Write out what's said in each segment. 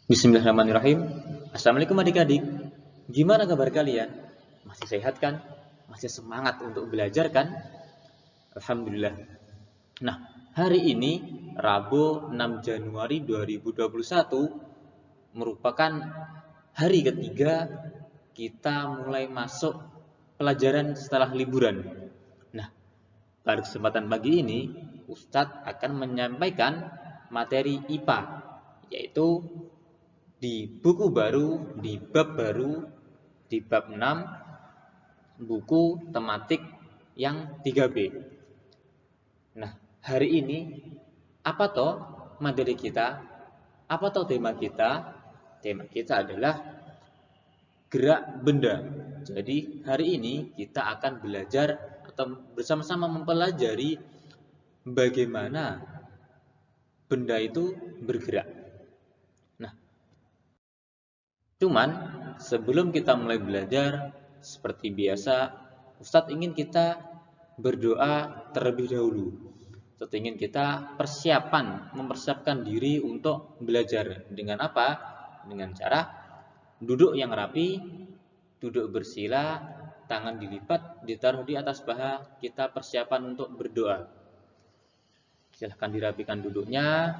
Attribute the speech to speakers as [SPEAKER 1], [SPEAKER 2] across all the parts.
[SPEAKER 1] Bismillahirrahmanirrahim. Assalamualaikum adik-adik. Gimana kabar kalian? Masih sehat kan? Masih semangat untuk belajar kan? Alhamdulillah. Nah, hari ini Rabu 6 Januari 2021 merupakan hari ketiga kita mulai masuk pelajaran setelah liburan. Nah, pada kesempatan pagi ini Ustadz akan menyampaikan materi IPA, yaitu di buku baru, di bab baru, di bab 6, buku tematik yang 3B. Nah, hari ini apa toh materi kita? Apa toh tema kita? Tema kita adalah gerak benda. Jadi, hari ini kita akan belajar atau bersama-sama mempelajari bagaimana benda itu bergerak. Cuman sebelum kita mulai belajar, seperti biasa, Ustadz ingin kita berdoa terlebih dahulu. Ustadz ingin kita mempersiapkan diri untuk belajar. Dengan apa? Dengan cara duduk yang rapi, duduk bersila, tangan dilipat, ditaruh di atas paha, kita persiapan untuk berdoa. Silahkan dirapikan duduknya.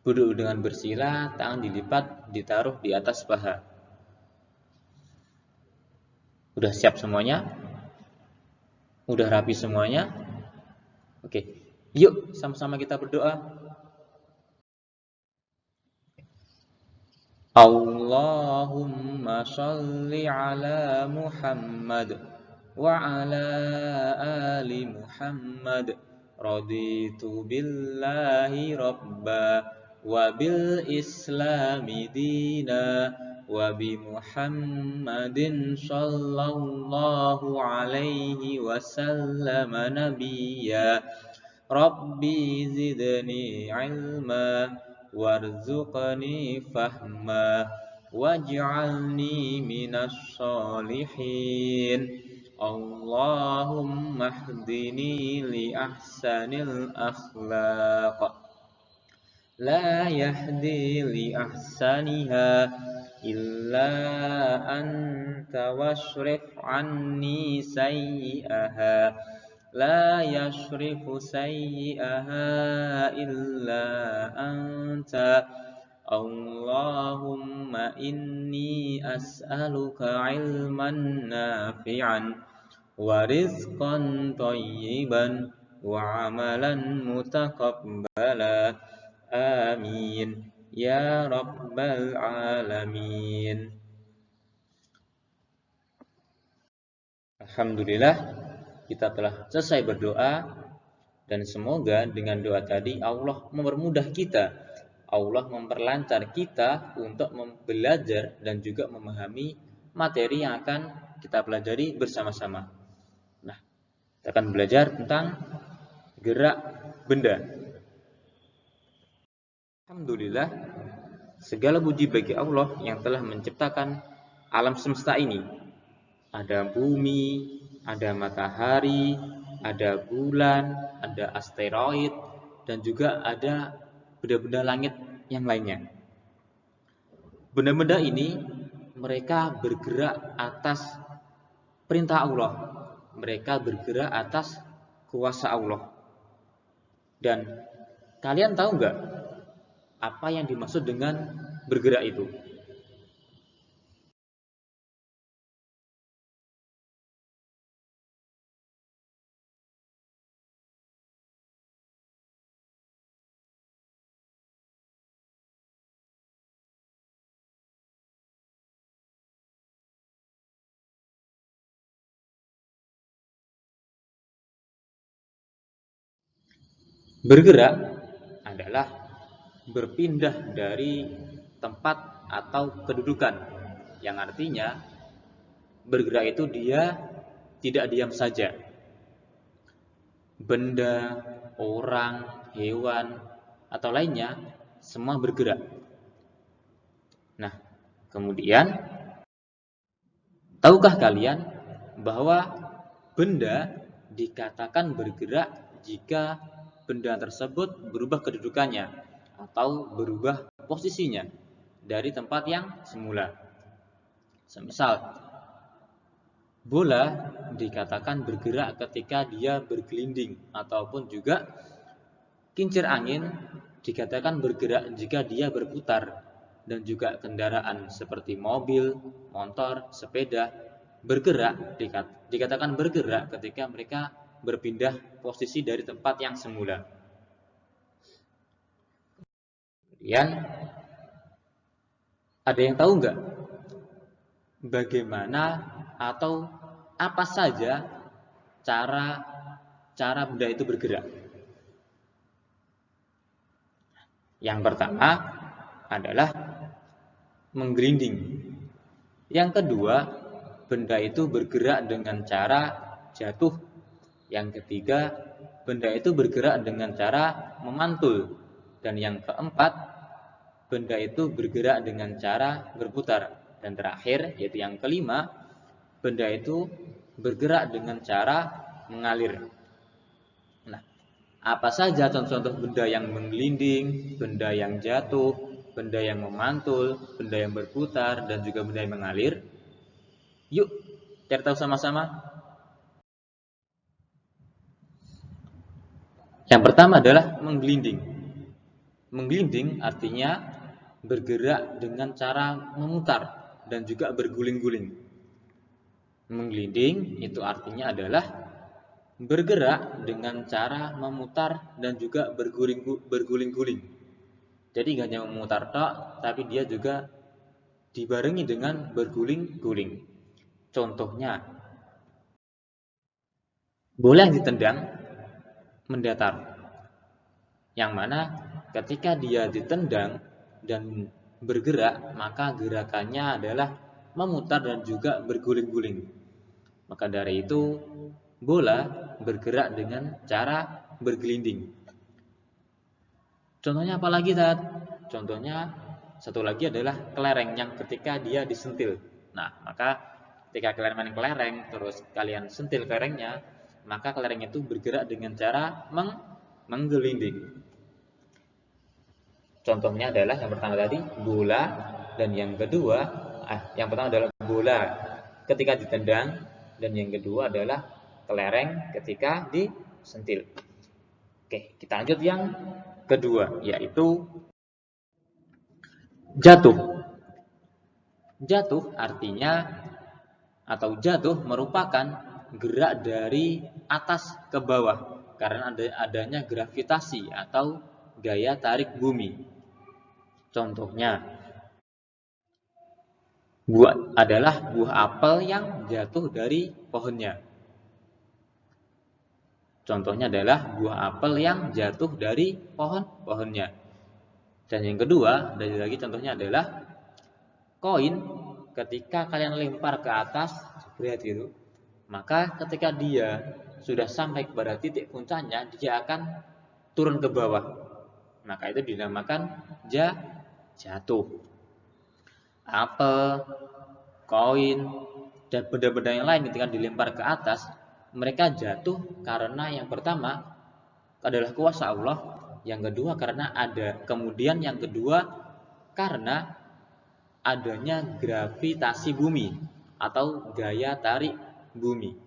[SPEAKER 1] Duduk dengan bersila, tangan dilipat, ditaruh di atas paha. Udah siap semuanya? Udah rapi semuanya? Oke, yuk sama-sama kita berdoa. Allahumma sholli ala Muhammad wa ala ali Muhammad. Raditu billahi rabba wa bil islami dina wa bi Muhammadin sallallahu alaihi wasallam nabiyya. Rabbi zidni ilma warzuqni fahma waj'alni minas sholihin. Allahumma hdini li ahsanil akhlaq la yahdi li ahsaniha illa anta washrif anni sayyi'aha la yashrifu sayyi'aha illa anta. Allahumma inni as'aluka ilman nafi'an wa rizqan thayyiban wa amalan mutaqabbala. Amin ya rabbal alamin. Alhamdulillah, kita telah selesai berdoa, dan semoga dengan doa tadi Allah mempermudah kita, Allah memperlancar kita untuk belajar dan juga memahami materi yang akan kita pelajari bersama-sama. Nah, kita akan belajar tentang gerak benda. Alhamdulillah, segala puji bagi Allah yang telah menciptakan alam semesta ini. Ada bumi, ada matahari, ada bulan, ada asteroid, dan juga ada benda-benda langit yang lainnya. Benda-benda ini mereka bergerak atas perintah Allah. Mereka bergerak atas kuasa Allah. Dan kalian tahu nggak apa yang dimaksud dengan bergerak itu? Bergerak adalah berpindah dari tempat atau kedudukan, yang artinya bergerak itu dia tidak diam saja. Benda, orang, hewan, atau lainnya semua bergerak. Nah, kemudian tahukah kalian bahwa benda dikatakan bergerak jika benda tersebut berubah kedudukannya atau berubah posisinya dari tempat yang semula. Semisal, bola dikatakan bergerak ketika dia bergelinding, ataupun juga kincir angin dikatakan bergerak jika dia berputar, dan juga kendaraan seperti mobil, motor, sepeda bergerak dikatakan bergerak ketika mereka berpindah posisi dari tempat yang semula. Kemudian ada yang tahu nggak bagaimana atau apa saja cara benda itu bergerak? Yang pertama adalah menggelinding. Yang kedua, benda itu bergerak dengan cara jatuh. Yang ketiga, benda itu bergerak dengan cara memantul. Dan yang keempat, benda itu bergerak dengan cara berputar. Dan terakhir, yaitu yang kelima, benda itu bergerak dengan cara mengalir. Nah, apa saja contoh-contoh benda yang menggelinding, benda yang jatuh, benda yang memantul, benda yang berputar, dan juga benda yang mengalir? Yuk, cari tahu sama-sama. Yang pertama adalah menggelinding. Menggelinding artinya bergerak dengan cara memutar dan juga berguling-guling. Menggelinding itu artinya adalah bergerak dengan cara memutar dan juga berguling-guling. Jadi gak hanya memutar tok, tapi dia juga dibarengi dengan berguling-guling. Contohnya, bola yang ditendang mendatar, yang mana ketika dia ditendang dan bergerak, maka gerakannya adalah memutar dan juga berguling-guling. Maka dari itu, bola bergerak dengan cara bergelinding. Contohnya apa lagi, Tat? Contohnya satu lagi adalah kelereng yang ketika dia disentil. Nah, maka ketika kalian main kelereng terus kalian sentil kelerengnya, maka kelereng itu bergerak dengan cara menggelinding. Contohnya adalah yang pertama tadi bola, dan yang kedua yang pertama adalah bola ketika ditendang, dan yang kedua adalah kelereng ketika disentil. Oke, kita lanjut yang kedua, yaitu jatuh. Jatuh artinya atau jatuh merupakan gerak dari atas ke bawah karena adanya gravitasi atau gaya tarik bumi. Contohnya adalah buah apel yang jatuh dari pohonnya. Contohnya adalah buah apel yang jatuh dari pohonnya. Dan yang kedua, dari lagi contohnya adalah koin ketika kalian lempar ke atas, lihat gitu, maka ketika dia sudah sampai kepada titik puncaknya, dia akan turun ke bawah. Maka itu dinamakan jatuh. Apel, koin, dan benda-benda yang lain ketika dilempar ke atas, mereka jatuh karena yang pertama adalah kuasa Allah, yang kedua karena yang kedua karena adanya gravitasi bumi atau gaya tarik bumi.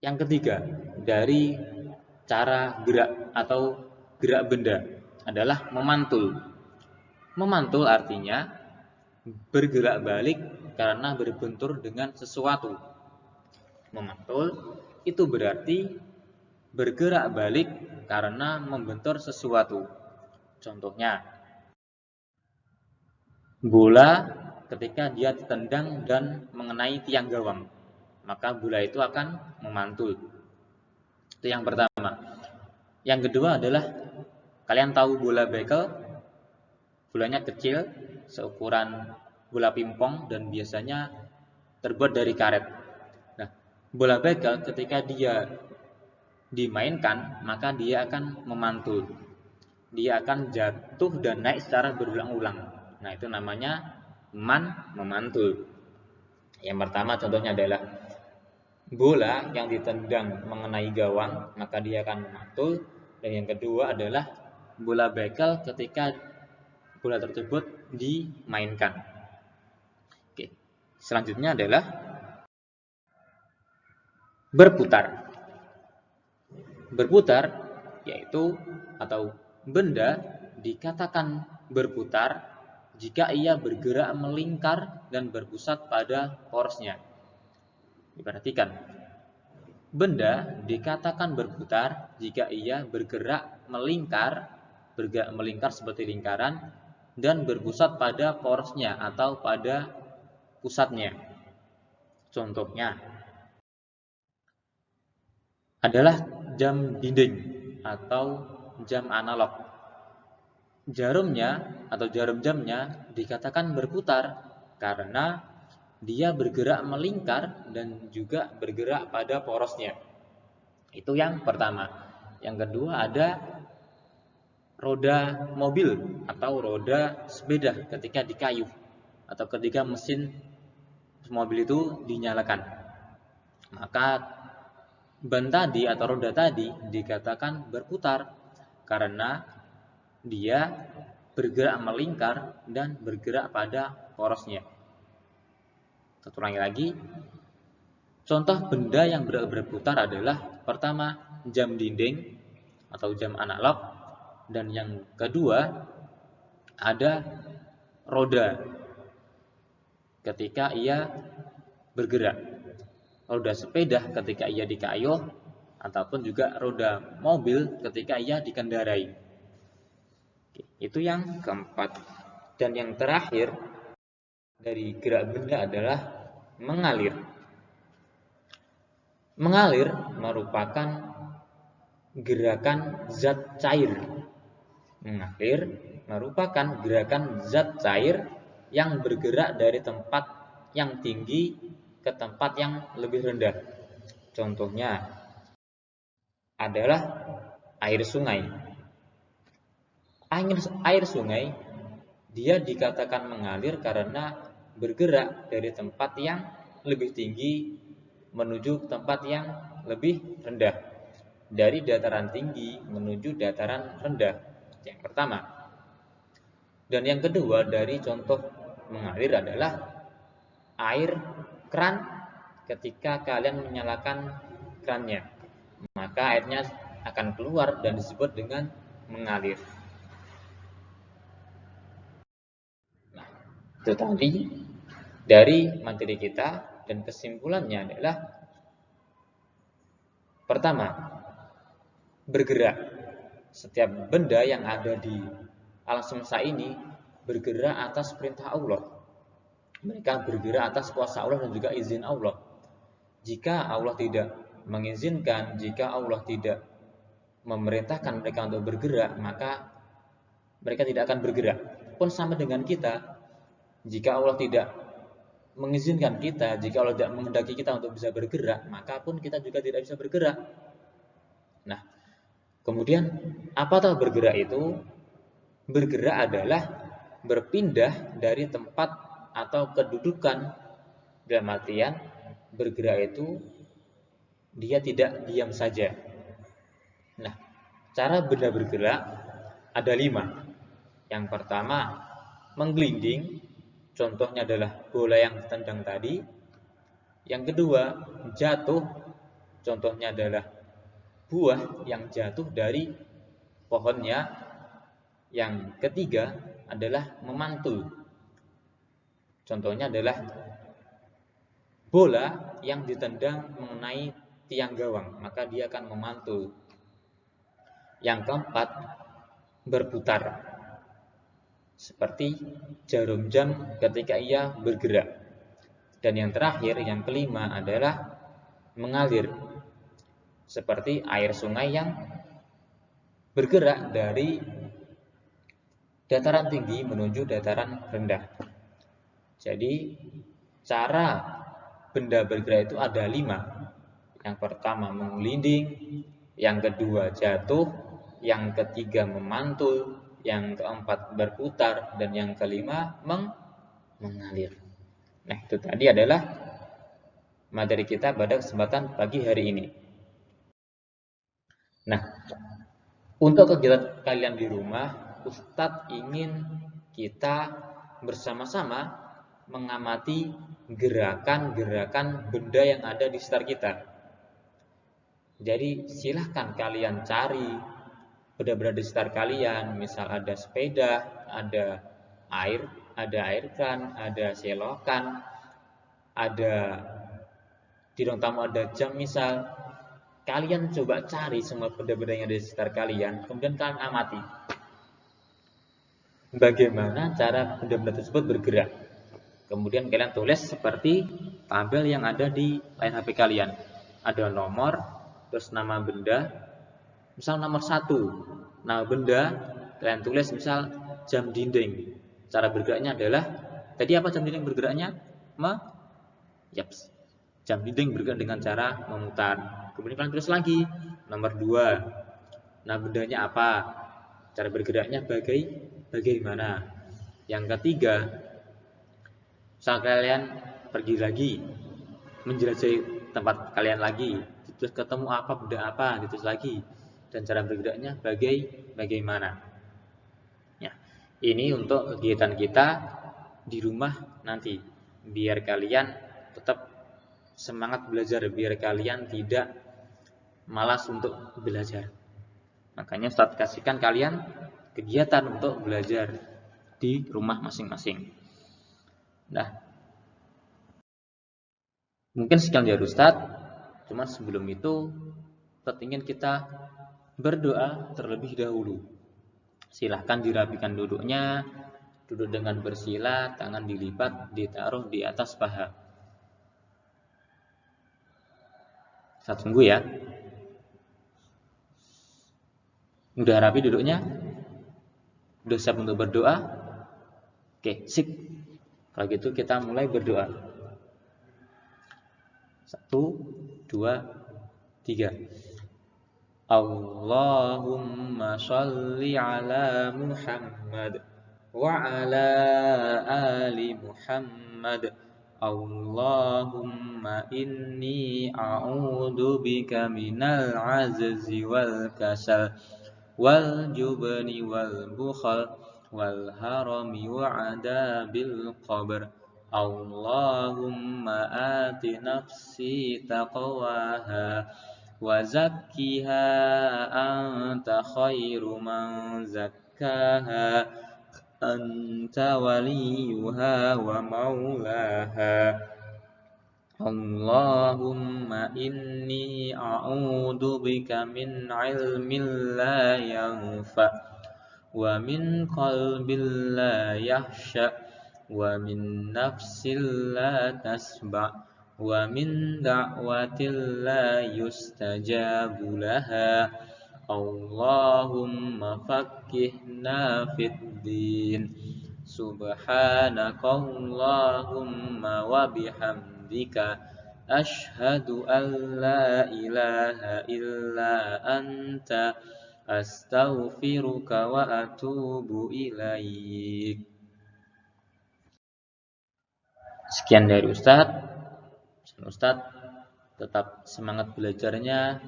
[SPEAKER 1] Yang ketiga, dari cara gerak atau gerak benda adalah memantul. Memantul artinya bergerak balik karena berbentur dengan sesuatu. Memantul itu berarti bergerak balik karena membentur sesuatu. Contohnya, bola ketika dia ditendang dan mengenai tiang gawang, maka bola itu akan memantul. Itu yang pertama. Yang kedua adalah, kalian tahu bola bekel? Bolanya kecil, seukuran bola pingpong dan biasanya terbuat dari karet. Nah, bola bekel ketika dia dimainkan, maka dia akan memantul. Dia akan jatuh dan naik secara berulang-ulang. Nah, itu namanya memantul. Yang pertama contohnya adalah bola yang ditendang mengenai gawang, maka dia akan memantul. Dan yang kedua adalah bola bekel ketika bola tersebut dimainkan. Oke. Selanjutnya adalah berputar. Berputar yaitu atau benda dikatakan berputar jika ia bergerak melingkar dan berpusat pada porosnya. Diperhatikan. Benda dikatakan berputar jika ia bergerak melingkar seperti lingkaran dan berpusat pada porosnya atau pada pusatnya. Contohnya adalah jam dinding atau jam analog. Jarumnya atau jarum jamnya dikatakan berputar karena dia bergerak melingkar dan juga bergerak pada porosnya. Itu yang pertama. Yang kedua ada roda mobil atau roda sepeda ketika dikayuh atau ketika mesin mobil itu dinyalakan. Maka ban tadi atau roda tadi dikatakan berputar karena dia bergerak melingkar dan bergerak pada porosnya. Kita ulangi lagi. Contoh benda yang berputar adalah pertama jam dinding atau jam analog, dan yang kedua ada roda ketika ia bergerak. Roda sepeda ketika ia dikayuh ataupun juga roda mobil ketika ia dikendarai. Itu yang keempat. Dan yang terakhir dari gerak benda adalah mengalir. Mengalir merupakan gerakan zat cair. Mengalir merupakan gerakan zat cair yang bergerak dari tempat yang tinggi ke tempat yang lebih rendah. Contohnya adalah air sungai. Air sungai dia dikatakan mengalir karena bergerak dari tempat yang lebih tinggi menuju tempat yang lebih rendah. Dari dataran tinggi menuju dataran rendah. Yang pertama. Dan yang kedua dari contoh mengalir adalah air keran ketika kalian menyalakan kerannya, maka airnya akan keluar dan disebut dengan mengalir. Nah, itu tadi dari materi kita, dan kesimpulannya adalah pertama, bergerak. Setiap benda yang ada di alam semesta ini bergerak atas perintah Allah. Mereka bergerak atas kuasa Allah dan juga izin Allah. Jika Allah tidak mengizinkan, jika Allah tidak memerintahkan mereka untuk bergerak, maka mereka tidak akan bergerak. Pun sama dengan kita, jika Allah tidak mengizinkan kita, jika Allah tidak menghendaki kita untuk bisa bergerak, maka pun kita juga tidak bisa bergerak. Nah, kemudian apa tahu bergerak itu? Bergerak adalah berpindah dari tempat atau kedudukan. Dalam artian bergerak itu dia tidak diam saja. Nah, cara benda bergerak ada 5. Yang pertama, menggelinding. Contohnya adalah bola yang ditendang tadi. Yang kedua, jatuh. Contohnya adalah buah yang jatuh dari pohonnya. Yang ketiga adalah memantul. Contohnya adalah bola yang ditendang mengenai tiang gawang, maka dia akan memantul. Yang keempat, berputar. Seperti jarum jam ketika ia bergerak. Dan yang terakhir, yang kelima adalah mengalir. Seperti air sungai yang bergerak dari dataran tinggi menuju dataran rendah. Jadi cara benda bergerak itu ada 5. Yang pertama menggelinding, yang kedua jatuh, yang ketiga memantul, yang keempat berputar, dan yang kelima mengalir. Nah, itu tadi adalah materi kita pada kesempatan pagi hari ini. Nah, Untuk kegiatan kalian di rumah, Ustadz ingin kita bersama-sama mengamati gerakan-gerakan benda yang ada di sekitar kita. Jadi silahkan kalian cari benda-benda di sekitar kalian, misal ada sepeda, ada air kan, ada selokan, ada di ruang tamu ada jam misal. Kalian coba cari semua benda-benda yang ada di sekitar kalian, kemudian kalian amati bagaimana cara benda-benda tersebut bergerak. Kemudian kalian tulis seperti tabel yang ada di layar HP kalian. Ada nomor, terus nama benda, misal nomor 1, nama benda, kalian tulis misal jam dinding. Cara bergeraknya adalah, tadi apa jam dinding bergeraknya? Yaps. Jam dinding bergerak dengan cara memutar. Kemudian kalian tulis lagi nomor 2. Nah, bendanya apa? Cara bergeraknya bagaimana? Yang ketiga, misal kalian pergi lagi menjelajahi tempat kalian lagi, terus ketemu apa benda apa, ditulis lagi, dan cara bergeraknya bagaimana. Ya, ini untuk kegiatan kita di rumah nanti, biar kalian tetap semangat belajar, biar kalian tidak malas untuk belajar. Makanya Ustadz kasihkan kalian kegiatan untuk belajar di rumah masing-masing. Nah, mungkin sekian dari Ustadz. Cuma sebelum itu, Ustadz ingin kita berdoa terlebih dahulu. Silahkan dirapikan duduknya, duduk dengan bersila, tangan dilipat, ditaruh di atas paha. Saya tunggu ya. Udah rapi duduknya? Udah siap untuk berdoa? Oke, sip. Kalau gitu kita mulai berdoa. 1, 2, 3. Allahumma sholli ala Muhammad wa ala ali Muhammad. Allahumma inni a'udzu bika minal azzi wal kasal wal jubni wal bukhal wal harami wa adabil qabr. Allahumma ati nafsi taqwaha wa zakkiha anta khairu man zakkaha anta waliyuha wa maulaha. Allahumma inni a'udzu bika min ilmin la yanfa wa min qalbin la yahsha wa min nafsin la tasba wa min da'watin la yustajabu laha. Allahumma faqqihna fid din. Subhanaka Allahumma wa bihamdika asyhadu an la ilaha illa anta astaghfiruka wa atubu ilaik. Sekian dari Ustadz. Ustadz tetap semangat belajarnya,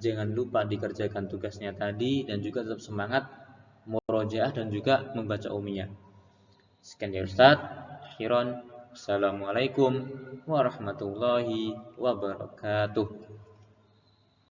[SPEAKER 1] jangan lupa dikerjakan tugasnya tadi, dan juga tetap semangat murojaah dan juga membaca umiyah. Sekian dari Ustadz. Akhiran, assalamualaikum warahmatullahi wabarakatuh.